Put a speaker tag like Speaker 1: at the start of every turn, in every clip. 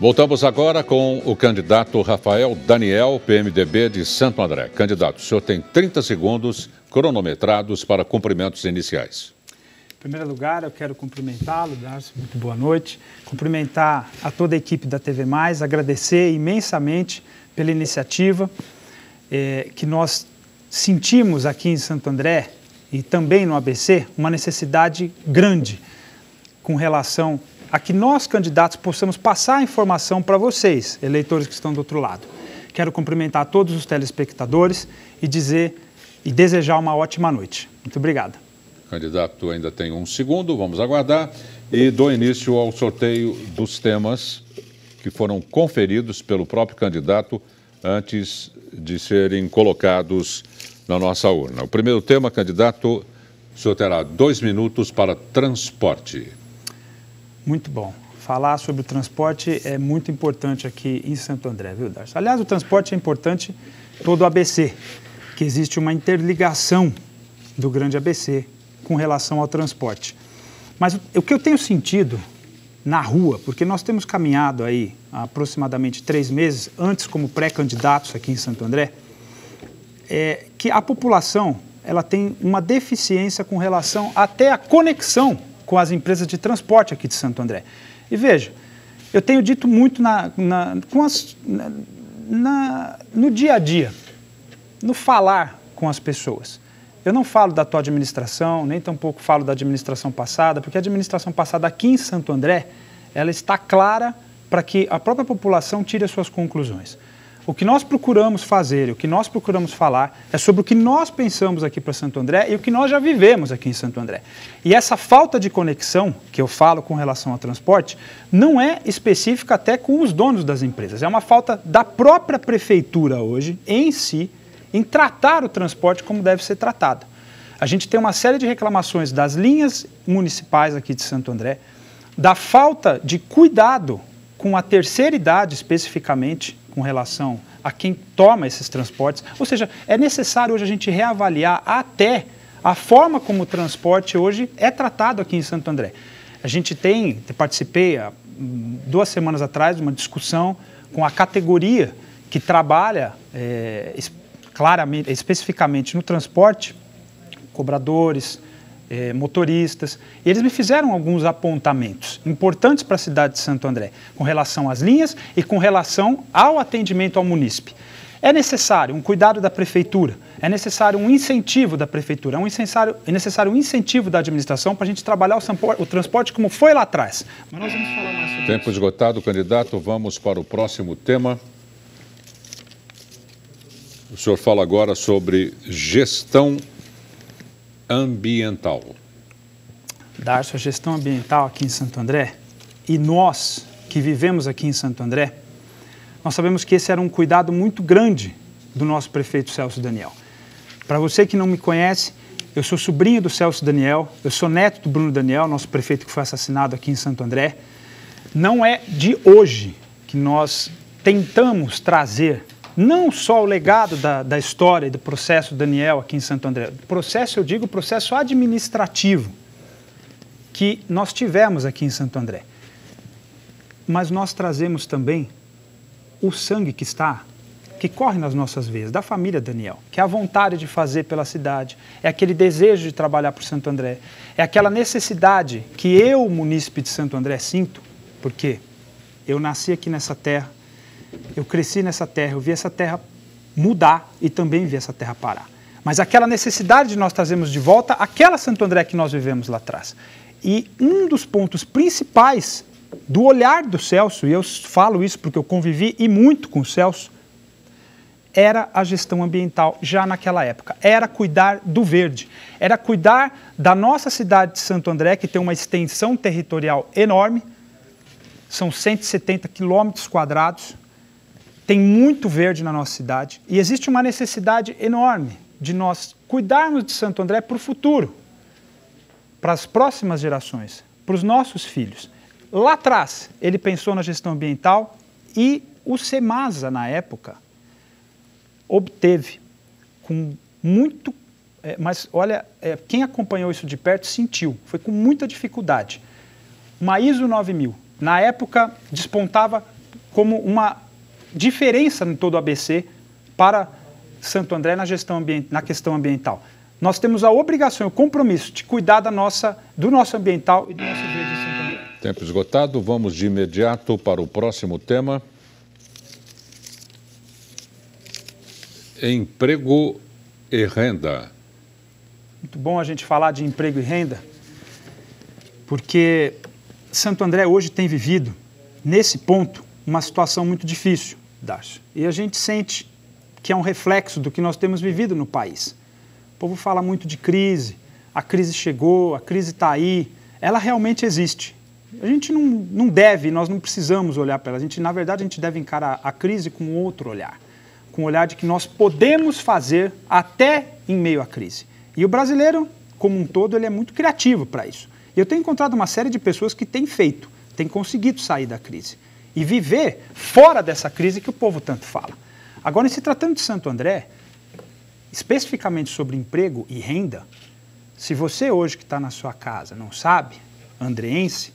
Speaker 1: Voltamos agora com o candidato Rafael Daniel, PMDB de Santo André. Candidato, o senhor tem 30 segundos cronometrados para cumprimentos iniciais.
Speaker 2: Em primeiro lugar, eu quero cumprimentá-lo, Darcio, muito boa noite. Cumprimentar a toda a equipe da TV+, agradecer imensamente pela iniciativa que nós sentimos aqui em Santo André e também no ABC uma necessidade grande com relação a que nós, candidatos, possamos passar a informação para vocês, eleitores que estão do outro lado. Quero cumprimentar todos os telespectadores e desejar uma ótima noite. Muito obrigado.
Speaker 1: Candidato ainda tem um segundo, vamos aguardar. E dou início ao sorteio dos temas que foram conferidos pelo próprio candidato antes de serem colocados na nossa urna. O primeiro tema, candidato, o senhor terá 2 minutos para transporte.
Speaker 2: Muito bom. Falar sobre o transporte é muito importante aqui em Santo André, viu, Darcio? Aliás, o transporte é importante todo o ABC, que existe uma interligação do grande ABC com relação ao transporte. Mas o que eu tenho sentido na rua, porque nós temos caminhado aí há aproximadamente 3 meses, antes como pré-candidatos aqui em Santo André, é que a população ela tem uma deficiência com relação até à conexão com as empresas de transporte aqui de Santo André. E veja, eu tenho dito muito no dia a dia, no falar com as pessoas. Eu não falo da tua administração, nem tampouco falo da administração passada, porque a administração passada aqui em Santo André, ela está clara para que a própria população tire as suas conclusões. O que nós procuramos fazer, o que nós procuramos falar, é sobre o que nós pensamos aqui para Santo André e o que nós já vivemos aqui em Santo André. E essa falta de conexão, que eu falo com relação ao transporte, não é específica até com os donos das empresas. É uma falta da própria prefeitura hoje, em si, em tratar o transporte como deve ser tratado. A gente tem uma série de reclamações das linhas municipais aqui de Santo André, da falta de cuidado com a terceira idade, especificamente, com relação a quem toma esses transportes. Ou seja, é necessário hoje a gente reavaliar até a forma como o transporte hoje é tratado aqui em Santo André. A gente participei há 2 semanas atrás de uma discussão com a categoria que trabalha claramente, especificamente no transporte, cobradores, motoristas, e eles me fizeram alguns apontamentos importantes para a cidade de Santo André, com relação às linhas e com relação ao atendimento ao munícipe. É necessário um cuidado da prefeitura, é necessário um incentivo da prefeitura, é necessário um incentivo da administração para a gente trabalhar o transporte como foi lá atrás. Mas nós vamos falar mais sobre
Speaker 1: Tempo esgotado, candidato. Vamos para o próximo tema. O senhor fala agora sobre gestão ambiental.
Speaker 2: Darcio, a gestão ambiental aqui em Santo André, e nós que vivemos aqui em Santo André, nós sabemos que esse era um cuidado muito grande do nosso prefeito Celso Daniel. Para você que não me conhece, eu sou sobrinho do Celso Daniel, eu sou neto do Bruno Daniel, nosso prefeito que foi assassinado aqui em Santo André. Não é de hoje que nós tentamos trazer não só o legado da história e do processo Daniel aqui em Santo André. Processo, eu digo, processo administrativo que nós tivemos aqui em Santo André. Mas nós trazemos também o sangue que corre nas nossas veias, da família Daniel, que é a vontade de fazer pela cidade, é aquele desejo de trabalhar por Santo André, é aquela necessidade que eu, munícipe de Santo André, sinto, porque eu nasci aqui nessa terra, eu cresci nessa terra, eu vi essa terra mudar e também vi essa terra parar. Mas aquela necessidade de nós trazermos de volta aquela Santo André que nós vivemos lá atrás. E um dos pontos principais do olhar do Celso, e eu falo isso porque eu convivi e muito com o Celso, era a gestão ambiental já naquela época. Era cuidar do verde, era cuidar da nossa cidade de Santo André, que tem uma extensão territorial enorme, são 170 quilômetros quadrados, tem muito verde na nossa cidade e existe uma necessidade enorme de nós cuidarmos de Santo André para o futuro, para as próximas gerações, para os nossos filhos. Lá atrás, ele pensou na gestão ambiental e o SEMASA, na época, obteve com muito... mas, olha, quem acompanhou isso de perto sentiu, foi com muita dificuldade. Uma ISO 9000, na época, despontava como uma diferença em todo o ABC para Santo André na questão ambiental. Nós temos a obrigação e o compromisso de cuidar do nosso ambiental e do nosso verde em Santo André.
Speaker 1: Tempo esgotado, vamos de imediato para o próximo tema. Emprego e renda.
Speaker 2: Muito bom a gente falar de emprego e renda, porque Santo André hoje tem vivido, nesse ponto, uma situação muito difícil, Darcio. E a gente sente que é um reflexo do que nós temos vivido no país. O povo fala muito de crise, a crise chegou, a crise está aí, ela realmente existe. A gente não deve, nós não precisamos olhar para ela, na verdade a gente deve encarar a crise com outro olhar, com o olhar de que nós podemos fazer até em meio à crise. E o brasileiro, como um todo, ele é muito criativo para isso. E eu tenho encontrado uma série de pessoas que têm feito, têm conseguido sair da crise e viver fora dessa crise que o povo tanto fala. Agora, em se tratando de Santo André, especificamente sobre emprego e renda, se você hoje que está na sua casa não sabe, andreense,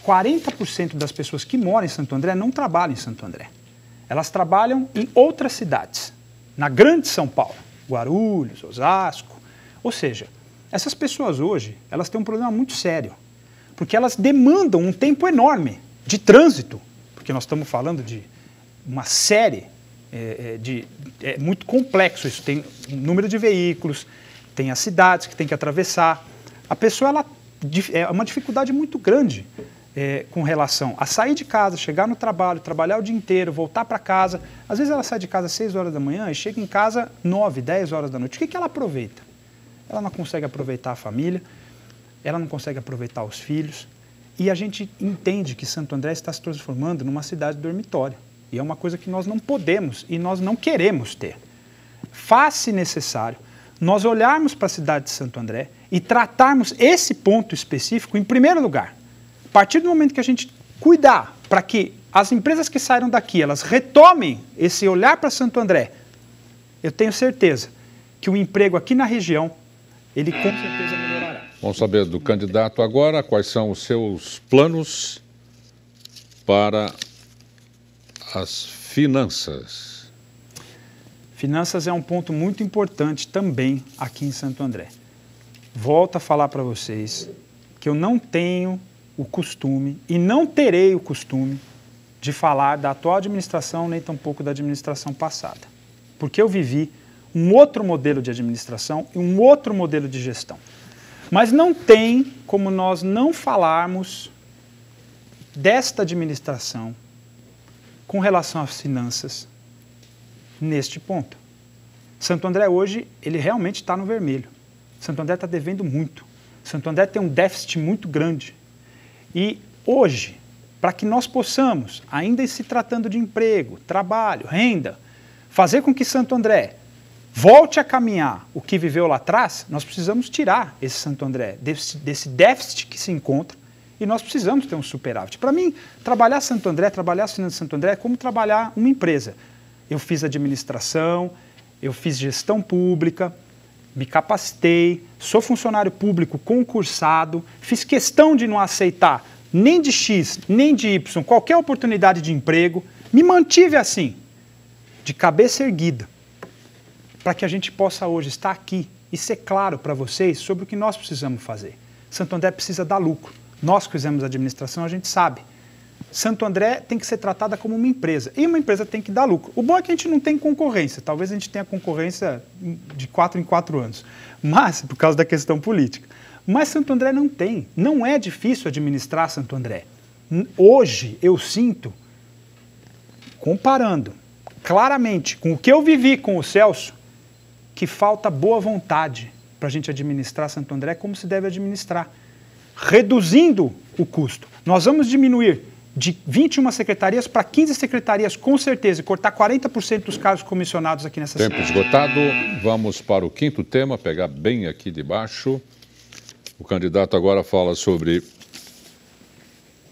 Speaker 2: 40% das pessoas que moram em Santo André não trabalham em Santo André. Elas trabalham em outras cidades, na grande São Paulo, Guarulhos, Osasco. Ou seja, essas pessoas hoje, elas têm um problema muito sério, porque elas demandam um tempo enorme de trânsito, porque nós estamos falando de uma série é muito complexo isso, tem um número de veículos, tem as cidades que tem que atravessar. A pessoa, é uma dificuldade muito grande com relação a sair de casa, chegar no trabalho, trabalhar o dia inteiro, voltar para casa. Às vezes ela sai de casa às 6 horas da manhã e chega em casa 9, 10 horas da noite. O que ela aproveita? Ela não consegue aproveitar a família, ela não consegue aproveitar os filhos. E a gente entende que Santo André está se transformando numa cidade dormitório. E é uma coisa que nós não podemos e nós não queremos ter. Faz-se necessário nós olharmos para a cidade de Santo André e tratarmos esse ponto específico em primeiro lugar. A partir do momento que a gente cuidar para que as empresas que saíram daqui, elas retomem esse olhar para Santo André, eu tenho certeza que o emprego aqui na região, ele com certeza melhorará.
Speaker 1: Vamos saber do candidato agora quais são os seus planos para as finanças.
Speaker 2: Finanças é um ponto muito importante também aqui em Santo André. Volto a falar para vocês que eu não tenho o costume e não terei o costume de falar da atual administração, nem tampouco da administração passada. Porque eu vivi um outro modelo de administração e um outro modelo de gestão. Mas não tem como nós não falarmos desta administração com relação às finanças neste ponto. Santo André hoje, ele realmente está no vermelho. Santo André está devendo muito. Santo André tem um déficit muito grande. E hoje, para que nós possamos, ainda se tratando de emprego, trabalho, renda, fazer com que Santo André volte a caminhar o que viveu lá atrás, nós precisamos tirar esse Santo André desse déficit que se encontra e nós precisamos ter um superávit. Para mim, trabalhar Santo André, trabalhar as finanças de Santo André é como trabalhar uma empresa. Eu fiz administração, eu fiz gestão pública, me capacitei, sou funcionário público concursado, fiz questão de não aceitar nem de X, nem de Y, qualquer oportunidade de emprego, me mantive assim, de cabeça erguida, para que a gente possa hoje estar aqui e ser claro para vocês sobre o que nós precisamos fazer. Santo André precisa dar lucro. Nós que fizemos administração, a gente sabe. Santo André tem que ser tratada como uma empresa. E uma empresa tem que dar lucro. O bom é que a gente não tem concorrência. Talvez a gente tenha concorrência de 4 em 4 anos. Mas, por causa da questão política. Mas Santo André não tem. Não é difícil administrar Santo André. Hoje, eu sinto, comparando claramente com o que eu vivi com o Celso, que falta boa vontade para a gente administrar Santo André como se deve administrar. Reduzindo o custo. Nós vamos diminuir de 21 secretarias para 15 secretarias, com certeza, e cortar 40% dos cargos comissionados aqui nessa cidade.
Speaker 1: Tempo esgotado. Vamos para o quinto tema, pegar bem aqui de baixo. O candidato agora fala sobre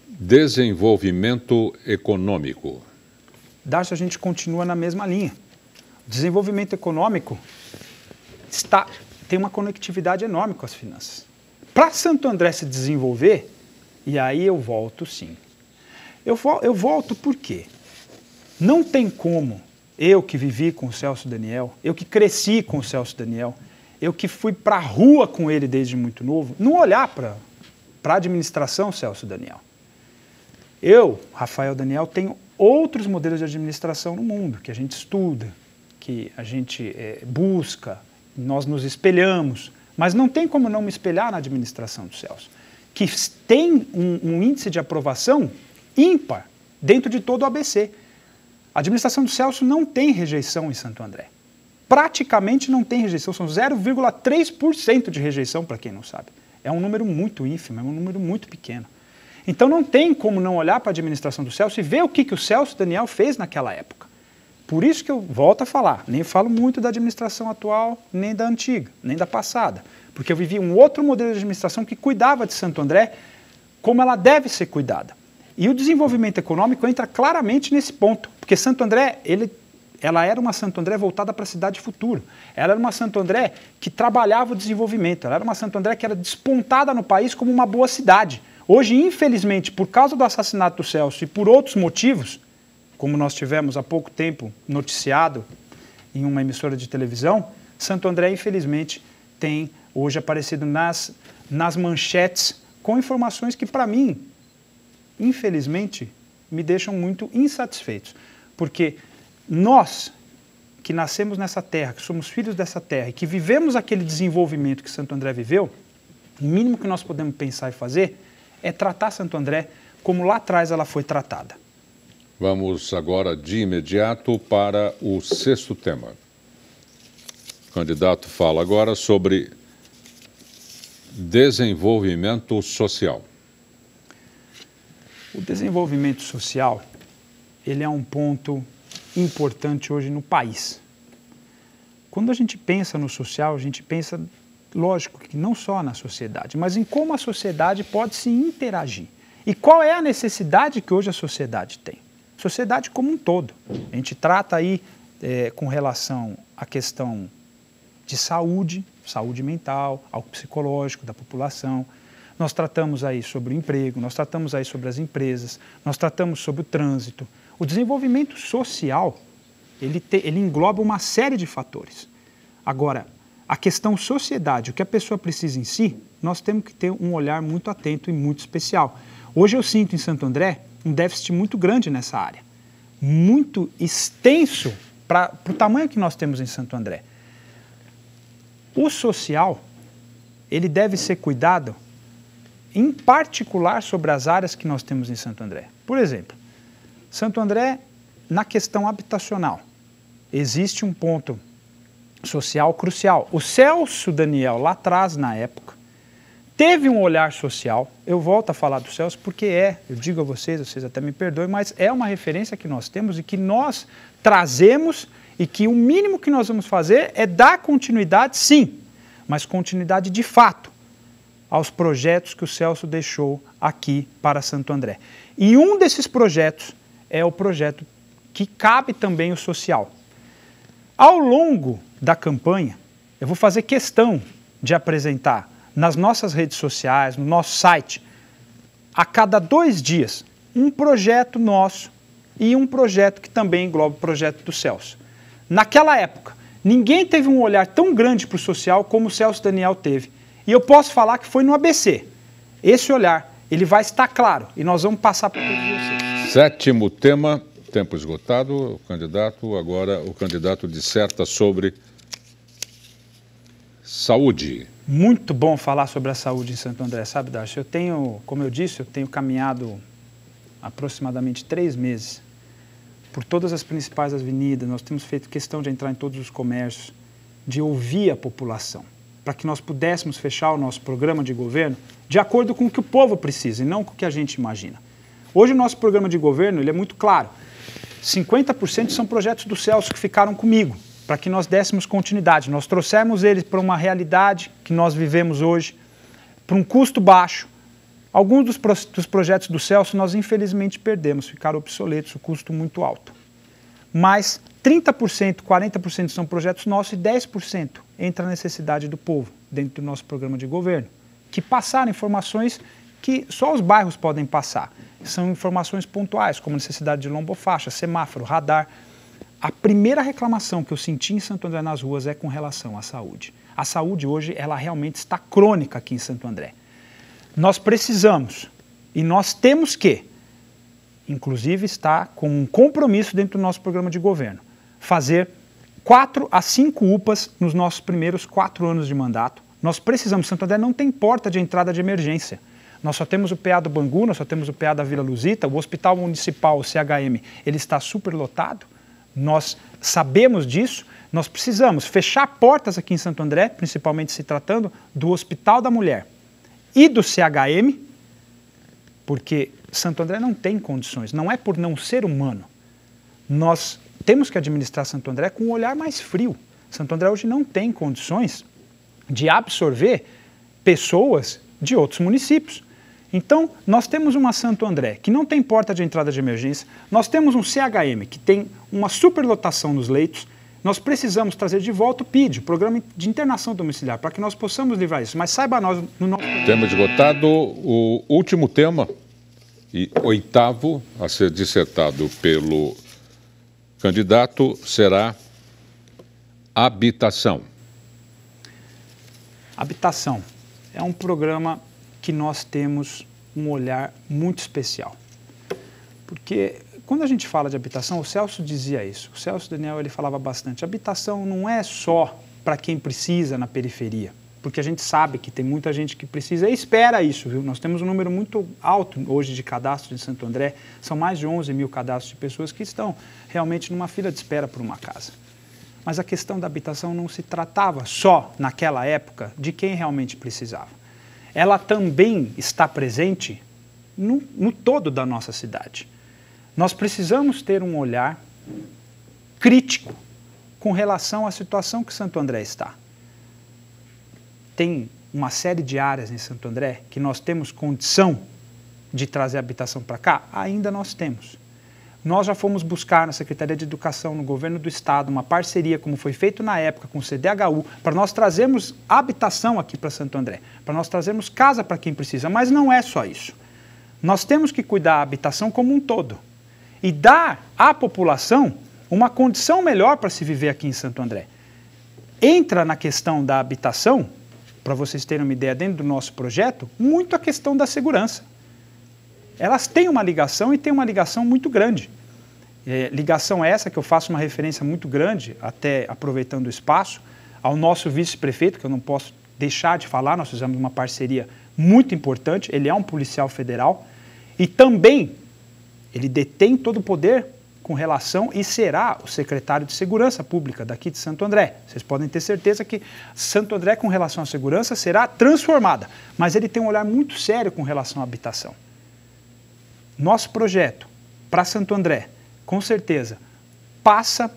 Speaker 1: desenvolvimento econômico.
Speaker 2: Darcio, a gente continua na mesma linha. O desenvolvimento econômico tem uma conectividade enorme com as finanças. Para Santo André se desenvolver, e aí eu volto sim, Eu volto por quê? Não tem como eu que vivi com o Celso Daniel, eu que cresci com o Celso Daniel, eu que fui para a rua com ele desde muito novo, não olhar para a administração Celso Daniel. Eu, Rafael Daniel, tenho outros modelos de administração no mundo, que a gente estuda, que a gente busca, nós nos espelhamos, mas não tem como não me espelhar na administração do Celso, que tem um índice de aprovação ímpar dentro de todo o ABC. A administração do Celso não tem rejeição em Santo André. Praticamente não tem rejeição, são 0,3% de rejeição, para quem não sabe. É um número muito ínfimo, é um número muito pequeno. Então não tem como não olhar para a administração do Celso e ver o que o Celso Daniel fez naquela época. Por isso que eu volto a falar, nem falo muito da administração atual, nem da antiga, nem da passada. Porque eu vivi um outro modelo de administração que cuidava de Santo André como ela deve ser cuidada. E o desenvolvimento econômico entra claramente nesse ponto, porque Santo André, ela era uma Santo André voltada para a cidade futuro. Ela era uma Santo André que trabalhava o desenvolvimento, ela era uma Santo André que era despontada no país como uma boa cidade. Hoje, infelizmente, por causa do assassinato do Celso e por outros motivos, como nós tivemos há pouco tempo noticiado em uma emissora de televisão, Santo André, infelizmente, tem hoje aparecido nas manchetes com informações que, para mim, infelizmente, me deixam muito insatisfeitos. Porque nós, que nascemos nessa terra, que somos filhos dessa terra e que vivemos aquele desenvolvimento que Santo André viveu, o mínimo que nós podemos pensar e fazer é tratar Santo André como lá atrás ela foi tratada.
Speaker 1: Vamos agora de imediato para o sexto tema. O candidato fala agora sobre desenvolvimento social.
Speaker 2: O desenvolvimento social, ele é um ponto importante hoje no país. Quando a gente pensa no social, a gente pensa, lógico, que não só na sociedade, mas em como a sociedade pode se interagir. E qual é a necessidade que hoje a sociedade tem? Sociedade como um todo. A gente trata aí com relação à questão de saúde, saúde mental, algo psicológico da população. Nós tratamos aí sobre o emprego, nós tratamos aí sobre as empresas, nós tratamos sobre o trânsito. O desenvolvimento social, ele engloba uma série de fatores. Agora, a questão sociedade, o que a pessoa precisa em si, nós temos que ter um olhar muito atento e muito especial. Hoje eu sinto em Santo André um déficit muito grande nessa área, muito extenso para o tamanho que nós temos em Santo André. O social, ele deve ser cuidado em particular sobre as áreas que nós temos em Santo André. Por exemplo, Santo André, na questão habitacional, existe um ponto social crucial. O Celso Daniel, lá atrás, na época, teve um olhar social. Eu volto a falar do Celso porque eu digo a vocês até me perdoem, mas é uma referência que nós temos e que nós trazemos e que o mínimo que nós vamos fazer é dar continuidade, sim, mas continuidade de fato aos projetos que o Celso deixou aqui para Santo André. E um desses projetos é o projeto que cabe também o social. Ao longo da campanha, eu vou fazer questão de apresentar nas nossas redes sociais, no nosso site, a cada 2 dias, um projeto nosso e um projeto que também engloba o projeto do Celso. Naquela época, ninguém teve um olhar tão grande para o social como o Celso Daniel teve. E eu posso falar que foi no ABC. Esse olhar, ele vai estar claro e nós vamos passar para todos vocês.
Speaker 1: Sétimo tema, tempo esgotado. O candidato disserta sobre saúde.
Speaker 2: Muito bom falar sobre a saúde em Santo André, sabe, Darcio? Como eu disse, eu tenho caminhado aproximadamente 3 meses por todas as principais avenidas. Nós temos feito questão de entrar em todos os comércios, de ouvir a população, para que nós pudéssemos fechar o nosso programa de governo de acordo com o que o povo precisa e não com o que a gente imagina. Hoje o nosso programa de governo ele é muito claro. 50% são projetos do Celso que ficaram comigo, para que nós dessemos continuidade. Nós trouxemos eles para uma realidade que nós vivemos hoje, para um custo baixo. Alguns dos projetos do Celso nós infelizmente perdemos, ficaram obsoletos, o custo muito alto. Mas 30%, 40% são projetos nossos e 10% entra a necessidade do povo dentro do nosso programa de governo, que passaram informações que só os bairros podem passar. são informações pontuais, como necessidade de lombofaixa, semáforo, radar. A primeira reclamação que eu senti em Santo André nas ruas é com relação à saúde. A saúde hoje, ela realmente está crônica aqui em Santo André. Nós precisamos, e nós temos que, inclusive está com um compromisso dentro do nosso programa de governo, fazer 4 a 5 UPAs nos nossos primeiros 4 anos de mandato. Nós precisamos, Santo André não tem porta de entrada de emergência. Nós só temos o PA do Bangu, nós só temos o PA da Vila Luzita, o Hospital Municipal, o CHM, ele está superlotado. Nós sabemos disso, nós precisamos fechar portas aqui em Santo André, principalmente se tratando do Hospital da Mulher e do CHM, porque Santo André não tem condições, não é por não ser humano. Nós temos que administrar Santo André com um olhar mais frio. Santo André hoje não tem condições de absorver pessoas de outros municípios. Então, nós temos uma Santo André que não tem porta de entrada de emergência, nós temos um CHM que tem uma superlotação nos leitos, nós precisamos trazer de volta o PID, o Programa de Internação Domiciliar, para que nós possamos livrar isso. Mas saiba nós, no nosso...
Speaker 1: Tema esgotado, o último tema e 8º a ser dissertado pelo candidato será habitação.
Speaker 2: Habitação é um programa que nós temos um olhar muito especial. Porque quando a gente fala de habitação, o Celso dizia isso, o Celso Daniel ele falava bastante, habitação não é só para quem precisa na periferia, porque a gente sabe que tem muita gente que precisa e espera isso, viu? Nós temos um número muito alto hoje de cadastros em Santo André, são mais de 11 mil cadastros de pessoas que estão realmente numa fila de espera por uma casa. Mas a questão da habitação não se tratava só, naquela época, de quem realmente precisava. Ela também está presente no todo da nossa cidade. Nós precisamos ter um olhar crítico com relação à situação que Santo André está. Tem uma série de áreas em Santo André que nós temos condição de trazer habitação para cá? Ainda nós temos. Nós já fomos buscar na Secretaria de Educação, no Governo do Estado, uma parceria, como foi feito na época com o CDHU, para nós trazermos habitação aqui para Santo André, para nós trazermos casa para quem precisa, mas não é só isso. Nós temos que cuidar da habitação como um todo e dar à população uma condição melhor para se viver aqui em Santo André. Entra na questão da habitação, para vocês terem uma ideia dentro do nosso projeto, muito a questão da segurança. Elas têm uma ligação e têm uma ligação muito grande. Ligação essa que eu faço uma referência muito grande, até aproveitando o espaço, ao nosso vice-prefeito, que eu não posso deixar de falar, nós fizemos uma parceria muito importante, ele é um policial federal e também ele detém todo o poder com relação e será o secretário de Segurança Pública daqui de Santo André. Vocês podem ter certeza que Santo André com relação à segurança será transformada, mas ele tem um olhar muito sério com relação à habitação. Nosso projeto para Santo André, com certeza, passa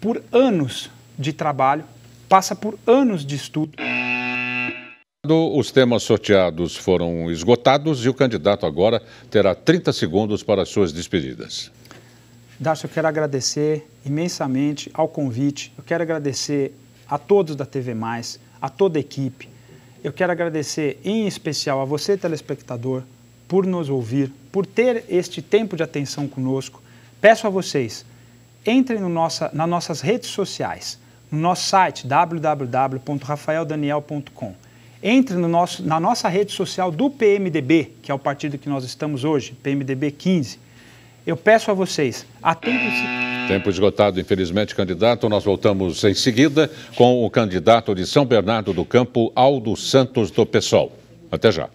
Speaker 2: por anos de trabalho, passa por anos de estudo.
Speaker 1: Os temas sorteados foram esgotados e o candidato agora terá 30 segundos para as suas despedidas.
Speaker 2: Darcio, eu quero agradecer imensamente ao convite, eu quero agradecer a todos da TV+, a toda a equipe, eu quero agradecer em especial a você, telespectador, por nos ouvir, por ter este tempo de atenção conosco. Peço a vocês, entrem nas nossas redes sociais, no nosso site www.rafaeldaniel.com. Entre na nossa rede social do PMDB, que é o partido que nós estamos hoje, PMDB 15. Eu peço a vocês, atentem-se.
Speaker 1: Tempo esgotado, infelizmente, candidato. Nós voltamos em seguida com o candidato de São Bernardo do Campo, Aldo Santos, do PSOL. Até já.